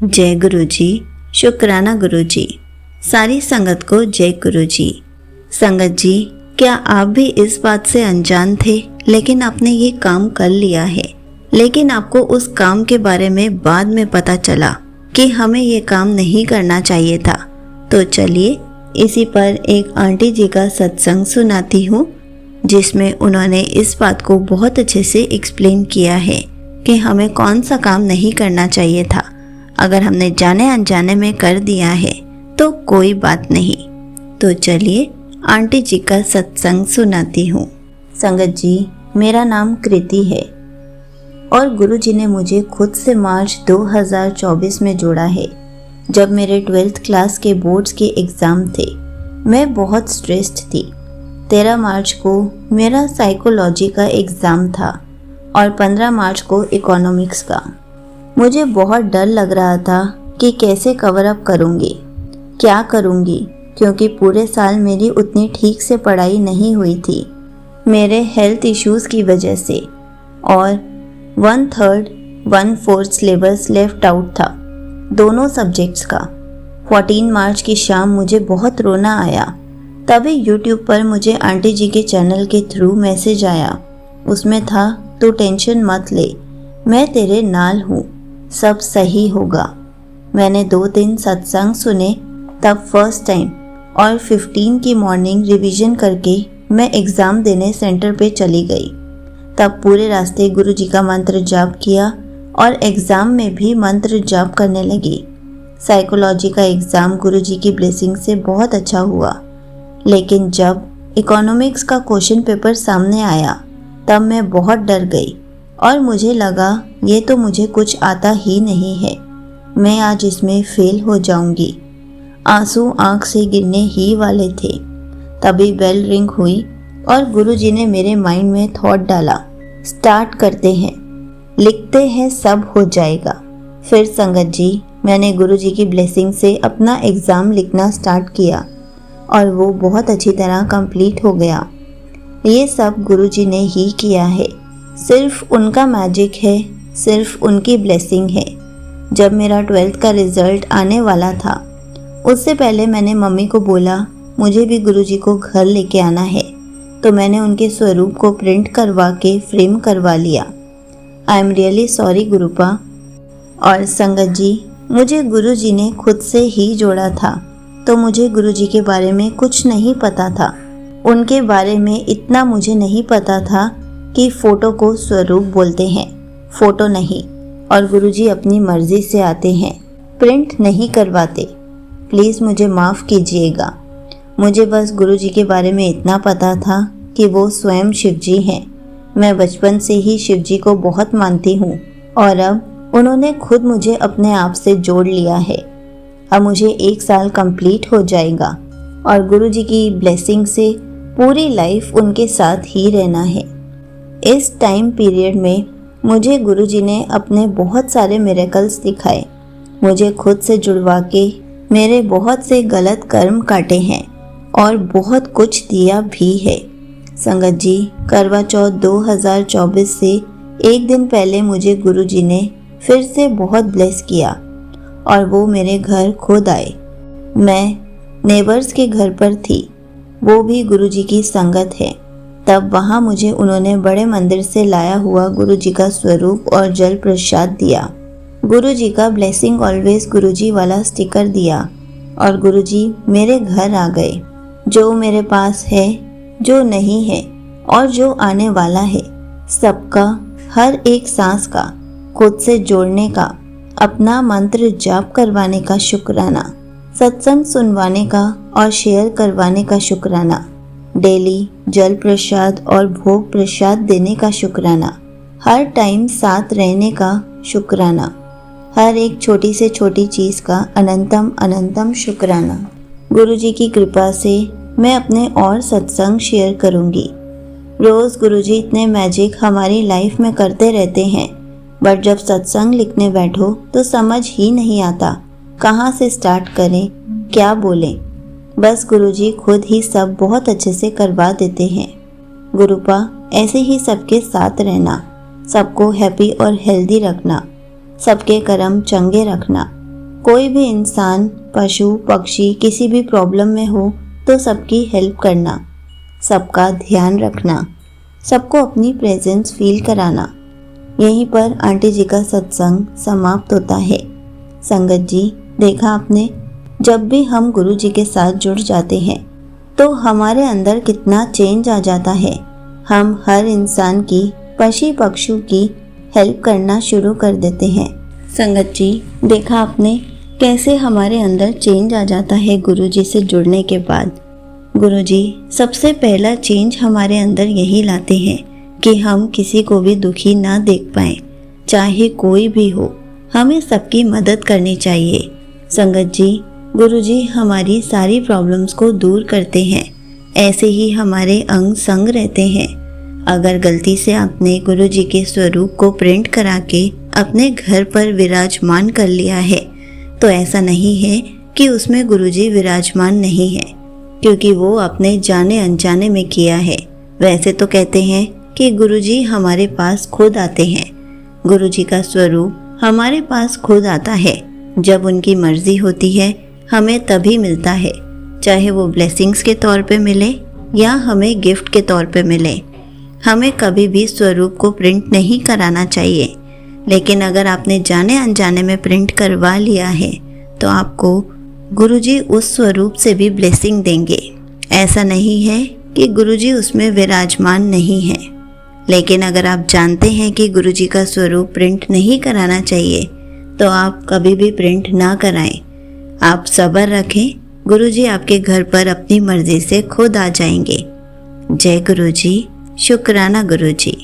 जय गुरु जी। शुक्राना गुरु जी। सारी संगत को जय गुरु जी। संगत जी, क्या आप भी इस बात से अनजान थे, लेकिन आपने ये काम कर लिया है, लेकिन आपको उस काम के बारे में बाद में पता चला कि हमें ये काम नहीं करना चाहिए था। तो चलिए इसी पर एक आंटी जी का सत्संग सुनाती हूँ, जिसमें उन्होंने इस बात को बहुत अच्छे से एक्सप्लेन किया है कि हमें कौन सा काम नहीं करना चाहिए था। अगर हमने जाने अनजाने में कर दिया है तो कोई बात नहीं। तो चलिए आंटी जी का सत्संग सुनाती हूँ। संगत जी, मेरा नाम कृति है और गुरु जी ने मुझे खुद से मार्च 2024 में जोड़ा है। जब मेरे 12th क्लास के बोर्ड्स के एग्ज़ाम थे, मैं बहुत स्ट्रेस्ड थी। 13 मार्च को मेरा साइकोलॉजी का एग्ज़ाम था और 15 मार्च को इकोनॉमिक्स का। मुझे बहुत डर लग रहा था कि कैसे कवर अप करूँगी, क्या करूँगी, क्योंकि पूरे साल मेरी उतनी ठीक से पढ़ाई नहीं हुई थी मेरे हेल्थ इश्यूज़ की वजह से, और 1/3 1/4 सिलेबस लेफ्ट आउट था दोनों सब्जेक्ट्स का। 14 मार्च की शाम मुझे बहुत रोना आया। तभी यूट्यूब पर मुझे आंटी जी के चैनल के थ्रू मैसेज आया। उसमें था, तू टेंशन मत ले, मैं तेरे नाल हूँ, सब सही होगा। मैंने 2-3 सत्संग सुने तब फर्स्ट टाइम, और 15 की मॉर्निंग रिवीजन करके मैं एग्ज़ाम देने सेंटर पे चली गई। तब पूरे रास्ते गुरु जी का मंत्र जाप किया और एग्ज़ाम में भी मंत्र जाप करने लगी। साइकोलॉजी का एग्ज़ाम गुरु जी की ब्लेसिंग से बहुत अच्छा हुआ, लेकिन जब इकोनॉमिक्स का क्वेश्चन पेपर सामने आया तब मैं बहुत डर गई और मुझे लगा ये तो मुझे कुछ आता ही नहीं है, मैं आज इसमें फेल हो जाऊंगी। आंसू आंख से गिरने ही वाले थे। तभी बेल रिंग हुई और गुरुजी ने मेरे माइंड में थॉट डाला, स्टार्ट करते हैं, लिखते हैं, सब हो जाएगा। फिर संगत जी, मैंने गुरुजी की ब्लेसिंग से अपना एग्ज़ाम लिखना स्टार्ट किया और वो बहुत अच्छी तरह कंप्लीट हो गया। ये सब गुरुजी ने ही किया है, सिर्फ उनका मैजिक है, सिर्फ उनकी ब्लेसिंग है। जब मेरा 12th का रिज़ल्ट आने वाला था, उससे पहले मैंने मम्मी को बोला मुझे भी गुरुजी को घर लेके आना है, तो मैंने उनके स्वरूप को प्रिंट करवा के फ्रेम करवा लिया। I am really sorry गुरुपा। और संगत जी, मुझे गुरुजी ने खुद से ही जोड़ा था, तो मुझे गुरुजी के बारे में कुछ नहीं पता था। उनके बारे में इतना मुझे नहीं पता था कि फ़ोटो को स्वरूप बोलते हैं, फ़ोटो नहीं, और गुरुजी अपनी मर्ज़ी से आते हैं, प्रिंट नहीं करवाते। प्लीज़ मुझे माफ़ कीजिएगा। मुझे बस गुरुजी के बारे में इतना पता था कि वो स्वयं शिवजी हैं। मैं बचपन से ही शिवजी को बहुत मानती हूँ और अब उन्होंने खुद मुझे अपने आप से जोड़ लिया है। अब मुझे 1 साल कंप्लीट हो जाएगा और गुरुजी की ब्लेसिंग से पूरी लाइफ उनके साथ ही रहना है। इस टाइम पीरियड में मुझे गुरुजी ने अपने बहुत सारे मिरेकल्स दिखाए, मुझे खुद से जुड़वा के मेरे बहुत से गलत कर्म काटे हैं और बहुत कुछ दिया भी है। संगत जी, करवा चौथ 2024 से एक दिन पहले मुझे गुरुजी ने फिर से बहुत ब्लेस किया और वो मेरे घर खुद आए। मैं नेबर्स के घर पर थी, वो भी गुरुजी की संगत है। तब वहाँ मुझे उन्होंने बड़े मंदिर से लाया हुआ गुरुजी का स्वरूप और जल प्रसाद दिया। गुरुजी का ब्लेसिंग ऑलवेज गुरुजी वाला स्टिकर दिया और गुरुजी मेरे घर आ गए। जो मेरे पास है, जो नहीं है और जो आने वाला है, सबका, हर एक सांस का, खुद से जोड़ने का, अपना मंत्र जाप करवाने का शुक्राना, सत्संग सुनवाने का और शेयर करवाने का शुक्राना, डेली जल प्रसाद और भोग प्रसाद देने का शुक्राना, हर टाइम साथ रहने का शुक्राना, हर एक छोटी से छोटी चीज़ का अनंतम अनंतम शुक्राना। गुरुजी की कृपा से मैं अपने और सत्संग शेयर करूँगी। रोज़ गुरुजी इतने मैजिक हमारी लाइफ में करते रहते हैं, बट जब सत्संग लिखने बैठो तो समझ ही नहीं आता कहाँ से स्टार्ट करें, क्या बोलें। बस गुरुजी खुद ही सब बहुत अच्छे से करवा देते हैं। गुरुपा, ऐसे ही सबके साथ रहना, सबको हैप्पी और हेल्दी रखना, सबके कर्म चंगे रखना, कोई भी इंसान, पशु, पक्षी किसी भी प्रॉब्लम में हो तो सबकी हेल्प करना, सबका ध्यान रखना, सबको अपनी प्रेजेंस फील कराना। यहीं पर आंटी जी का सत्संग समाप्त होता है। संगत जी, देखा आपने, जब भी हम गुरु जी के साथ जुड़ जाते हैं तो हमारे अंदर कितना चेंज आ जाता है। हम हर इंसान की, पशु पक्षियों की हेल्प करना शुरू कर देते हैं। संगत जी, देखा आपने कैसे हमारे अंदर चेंज आ जाता है गुरु जी से जुड़ने के बाद। गुरु जी सबसे पहला चेंज हमारे अंदर यही लाते हैं कि हम किसी को भी दुखी ना देख पाएं, चाहे कोई भी हो। हमें सबकी मदद करनी चाहिए। संगत जी, गुरु जी हमारी सारी प्रॉब्लम्स को दूर करते हैं। ऐसे ही हमारे अंग संग रहते हैं। अगर गलती से आपने गुरु जी के स्वरूप को प्रिंट करा के अपने घर पर विराजमान कर लिया है तो ऐसा नहीं है कि उसमें गुरु जी विराजमान नहीं है, क्योंकि वो अपने जाने अनजाने में किया है। वैसे तो कहते हैं कि गुरु जी हमारे पास खुद आते हैं। गुरु जी का स्वरूप हमारे पास खुद आता है। जब उनकी मर्जी होती है हमें तभी मिलता है, चाहे वो ब्लेसिंग्स के तौर पे मिले या हमें गिफ्ट के तौर पे मिले। हमें कभी भी स्वरूप को प्रिंट नहीं कराना चाहिए, लेकिन अगर आपने जाने अनजाने में प्रिंट करवा लिया है तो आपको गुरुजी उस स्वरूप से भी ब्लेसिंग देंगे। ऐसा नहीं है कि गुरुजी उसमें विराजमान नहीं है, लेकिन अगर आप जानते हैं कि गुरुजी का स्वरूप प्रिंट नहीं कराना चाहिए तो आप कभी भी प्रिंट ना कराएं। आप सब्र रखें, गुरुजी आपके घर पर अपनी मर्जी से खुद आ जाएंगे। जय गुरुजी, शुक्राना गुरुजी।